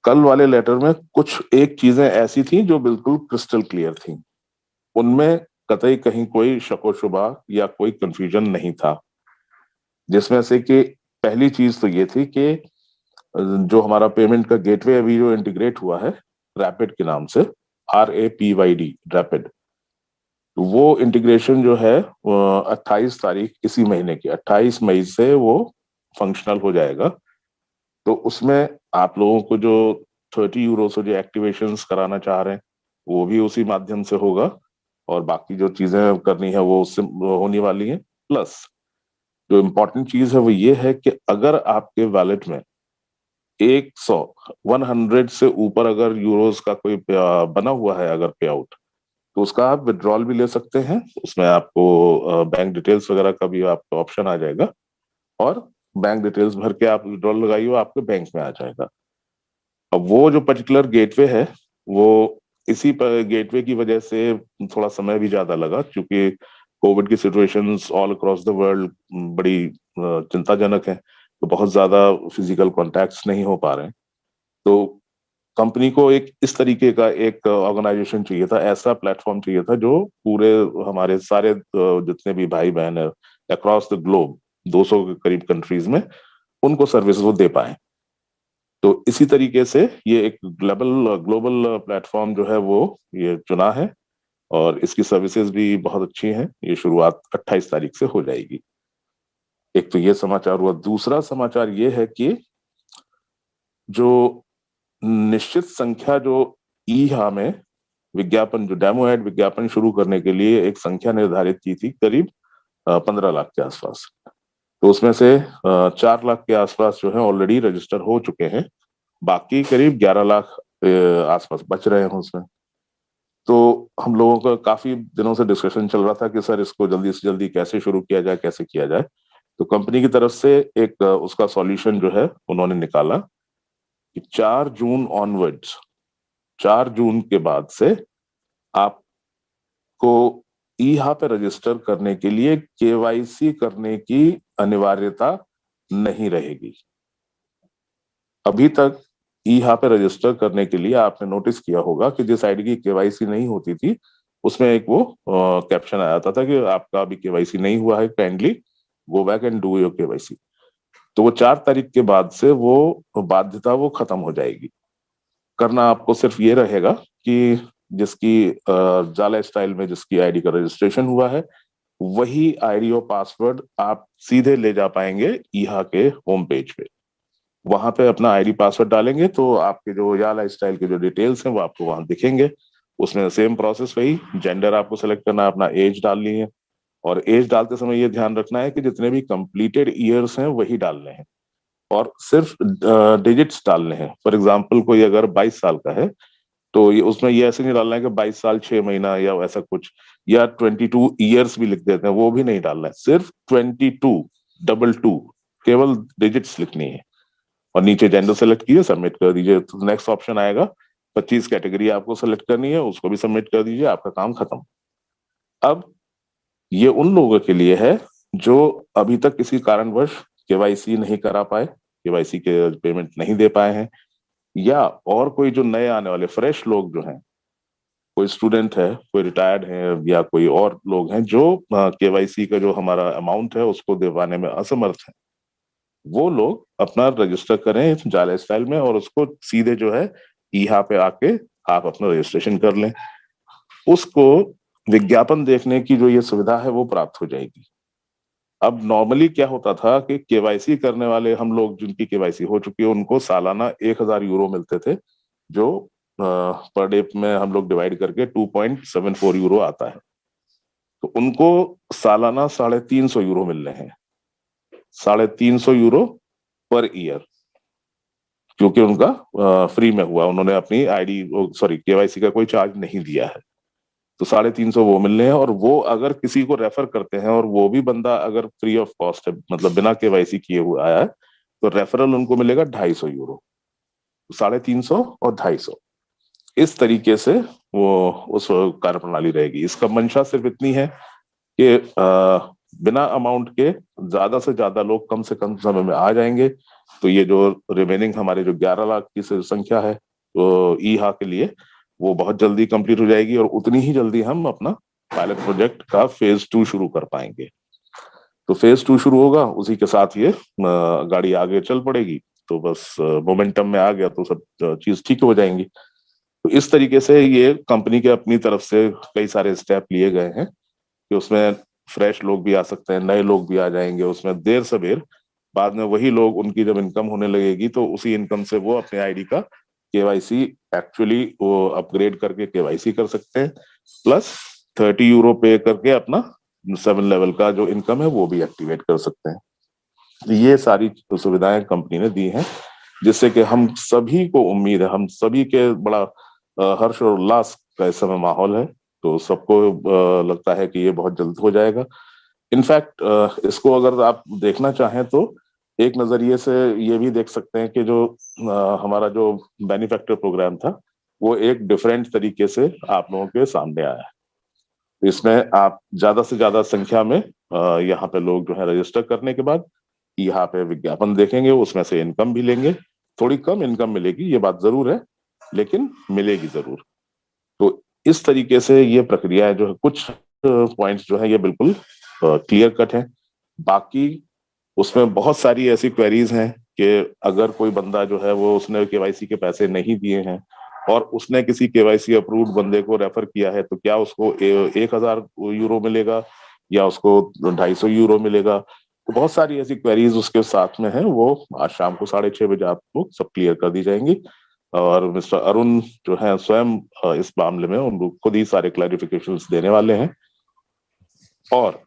कल वाले लेटर में कुछ एक चीजें ऐसी थी जो बिल्कुल क्रिस्टल क्लियर थी, उनमें कतई कहीं कोई शक व शुबा या कोई कंफ्यूजन नहीं था। जिसमें से कि पहली चीज तो ये थी कि जो हमारा पेमेंट का गेटवे अभी जो इंटीग्रेट हुआ है रैपिड के नाम से, RAPYD, रैपिड, वो इंटीग्रेशन जो है 28 तारीख इसी महीने की 28 मई से वो फंक्शनल हो जाएगा। तो उसमें आप लोगों को जो 30 यूरो से जो एक्टिवेशन कराना चाह रहे हैं वो भी उसी माध्यम से होगा, और बाकी जो चीजें करनी है वो उससे होने वाली हैं। प्लस जो इम्पोर्टेंट चीज है वो ये है कि अगर आपके वैलेट में 100 से ऊपर अगर यूरोस का कोई बना हुआ है अगर पे आउट, तो उसका आप विड्रॉल भी ले सकते हैं। उसमें आपको बैंक डिटेल्स वगैरह का भी आपका ऑप्शन आ जाएगा, और बैंक डिटेल्स भर के आप विड्रॉल लगाइए, वो आपके बैंक में आ जाएगा। अब वो जो पर्टिकुलर गेटवे है वो इसी गेटवे की वजह से थोड़ा समय भी ज्यादा लगा, क्योंकि कोविड की situations all across the world बड़ी चिंताजनक है, तो बहुत ज्यादा फिजिकल कॉन्टैक्ट्स नहीं हो पा रहे हैं। तो कंपनी को एक इस तरीके का एक ऑर्गेनाइजेशन चाहिए था, ऐसा प्लेटफॉर्म चाहिए था जो पूरे हमारे सारे जितने भी भाई बहन है अक्रॉस द ग्लोब 200 के करीब कंट्रीज में उनको सर्विस वो दे पाए। तो इसी तरीके से ये एक ग्लोबल ग्लोबल प्लेटफॉर्म जो है वो ये चुना है, और इसकी सर्विसेज भी बहुत अच्छी हैं। ये शुरुआत 28 तारीख से हो जाएगी। एक तो ये समाचार हुआ। दूसरा समाचार ये है कि जो निश्चित संख्या जो ईहा में विज्ञापन, जो डेमो एड विज्ञापन शुरू करने के लिए एक संख्या निर्धारित की थी करीब 15 लाख के आसपास, तो उसमें से 4 लाख के आसपास जो है ऑलरेडी रजिस्टर हो चुके हैं। बाकी करीब 11 लाख आसपास बच रहे हैं उसमें। तो हम लोगों का काफी दिनों से डिस्कशन चल रहा था कि सर इसको जल्दी से जल्दी कैसे शुरू किया जाए, कैसे किया जाए। तो कंपनी की तरफ से एक उसका सॉल्यूशन जो है उन्होंने निकाला कि 4 जून ऑनवर्ड्स, 4 जून के बाद से आपको ईहा पे रजिस्टर करने के लिए केवाईसी करने की अनिवार्यता नहीं रहेगी। अभी तक ईहा पे रजिस्टर करने के लिए आपने नोटिस किया होगा कि जिस आईडी की केवाईसी नहीं होती थी उसमें एक वो कैप्शन आया था कि आपका अभी केवाईसी नहीं हुआ है, kindly go back and do your KYC. तो वो 4 तारीख के बाद से वो बाध्यता वो खत्म हो जाएगी। करना आपको सिर्फ ये रहेगा कि जिसकी जाला स्टाइल में जिसकी आईडी का रजिस्ट्रेशन हुआ है वही आईडी और पासवर्ड आप सीधे ले जा पाएंगे ईहा के होम पेज पे। वहां पे अपना आईडी पासवर्ड डालेंगे तो आपके जो जाला स्टाइल के जो डिटेल्स हैं वो आपको वहां दिखेंगे। उसमें सेम प्रोसेस वही, जेंडर आपको सेलेक्ट करना है, अपना एज डालनी है, और एज डालते समय ये ध्यान रखना है कि जितने भी कंप्लीटेड ईयर्स हैं वही डालने हैं, और सिर्फ डिजिट्स डालने हैं। फॉर एग्जाम्पल कोई अगर 22 साल का है तो ये उसमें ये ऐसे नहीं डालना है कि 22 साल 6 महीना या ऐसा कुछ, या 22 ईयर्स भी लिख देते हैं, वो भी नहीं डालना है। सिर्फ 22 केवल डिजिट्स लिखनी है, और नीचे जेंडर सेलेक्ट कीजिए, सबमिट कर दीजिए। तो नेक्स्ट ऑप्शन आएगा, 25 कैटेगरी आपको सेलेक्ट करनी है, उसको भी सबमिट कर दीजिए, आपका काम खत्म। अब ये उन लोगों के लिए है जो अभी तक किसी कारणवश केवाईसी नहीं करा पाए, केवाईसी के पेमेंट नहीं दे पाए हैं, या और कोई जो नए आने वाले फ्रेश लोग जो हैं, कोई स्टूडेंट है, कोई रिटायर्ड है, या कोई और लोग हैं जो केवाईसी का जो हमारा अमाउंट है उसको दिलवाने में असमर्थ है। वो लोग अपना रजिस्टर करें जाला स्टाइल में, और उसको सीधे जो है ईहा पे आके आप अपना रजिस्ट्रेशन कर लें। उसको विज्ञापन देखने की जो ये सुविधा है वो प्राप्त हो जाएगी। अब नॉर्मली क्या होता था कि केवाईसी करने वाले हम लोग जिनकी केवाईसी हो चुकी है उनको सालाना 1,000 यूरो मिलते थे, जो पर डे में हम लोग डिवाइड करके 2.74 यूरो आता है। तो उनको सालाना 350 यूरो मिल रहे हैं, 350 यूरो पर ईयर, क्योंकि उनका फ्री में हुआ, उन्होंने अपनी आईडी सॉरी केवाईसी का कोई चार्ज नहीं दिया है। तो 350 वो मिल रहे हैं, और वो अगर किसी को रेफर करते हैं और वो भी बंदा अगर फ्री ऑफ कॉस्ट है, मतलब बिना केवाईसी किए हुए आया है, तो रेफरल उनको मिलेगा 250 यूरो। 350 और 250, इस तरीके से वो उस कार्य प्रणाली रहेगी। इसका मंशा सिर्फ इतनी है कि बिना अमाउंट के ज्यादा से ज्यादा लोग कम से कम समय में आ जाएंगे, तो ये जो रिमेनिंग हमारे जो 11 लाख की संख्या है तो ईहा के लिए, वो बहुत जल्दी कंप्लीट हो जाएगी और उतनी ही जल्दी हम अपना पायलट प्रोजेक्ट का फेज 2 शुरू कर पाएंगे। तो फेज 2 शुरू होगा, उसी के साथ ये गाड़ी आगे चल पड़ेगी। तो बस मोमेंटम में आ गया तो सब चीज ठीक हो जाएंगी। तो इस तरीके से ये कंपनी के अपनी तरफ से कई सारे स्टेप लिए गए हैं कि उसमें फ्रेश लोग भी आ सकते हैं, नए लोग भी आ जाएंगे उसमें देर सबेर। बाद में वही लोग, उनकी जब इनकम होने लगेगी तो उसी इनकम से वो अपने आईडी का केवाईसी एक्चुअली वो अपग्रेड करके केवाईसी कर सकते हैं, प्लस 30 यूरो पे करके अपना 7 लेवल का जो इनकम है वो भी एक्टिवेट कर सकते हैं। ये सारी सुविधाएं कंपनी ने दी हैं, जिससे कि हम सभी को उम्मीद है, हम सभी के बड़ा हर्ष और उल्लास का इस समय माहौल है। तो सबको लगता है कि ये बहुत जल्द हो जाएगा। इनफैक्ट इसको अगर आप देखना चाहें तो एक नजरिए से ये भी देख सकते हैं कि जो हमारा जो बेनिफैक्टर प्रोग्राम था वो एक डिफरेंट तरीके से आप लोगों के सामने आया है। तो इसमें आप ज्यादा से ज्यादा संख्या में यहाँ पे लोग जो है रजिस्टर करने के बाद यहाँ पे विज्ञापन देखेंगे, उसमें से इनकम भी लेंगे। थोड़ी कम इनकम मिलेगी, ये बात जरूर है, लेकिन मिलेगी जरूर। तो इस तरीके से ये प्रक्रिया है, जो है कुछ पॉइंट्स जो है ये बिल्कुल क्लियर कट है। बाकी उसमें बहुत सारी ऐसी क्वेरीज हैं कि अगर कोई बंदा जो है वो उसने केवाईसी के पैसे नहीं दिए हैं और उसने किसी केवाईसी अप्रूव्ड बंदे को रेफर किया है, तो क्या उसको 1,000 यूरो मिलेगा या उसको 250 यूरो मिलेगा? तो बहुत सारी ऐसी क्वेरीज उसके साथ में है, वो आज शाम को 6:30 बजे आपको सब क्लियर कर दी जाएंगी। और मिस्टर अरुण जो है स्वयं इस मामले में उन खुद ही सारे क्लैरिफिकेशंस देने वाले हैं। और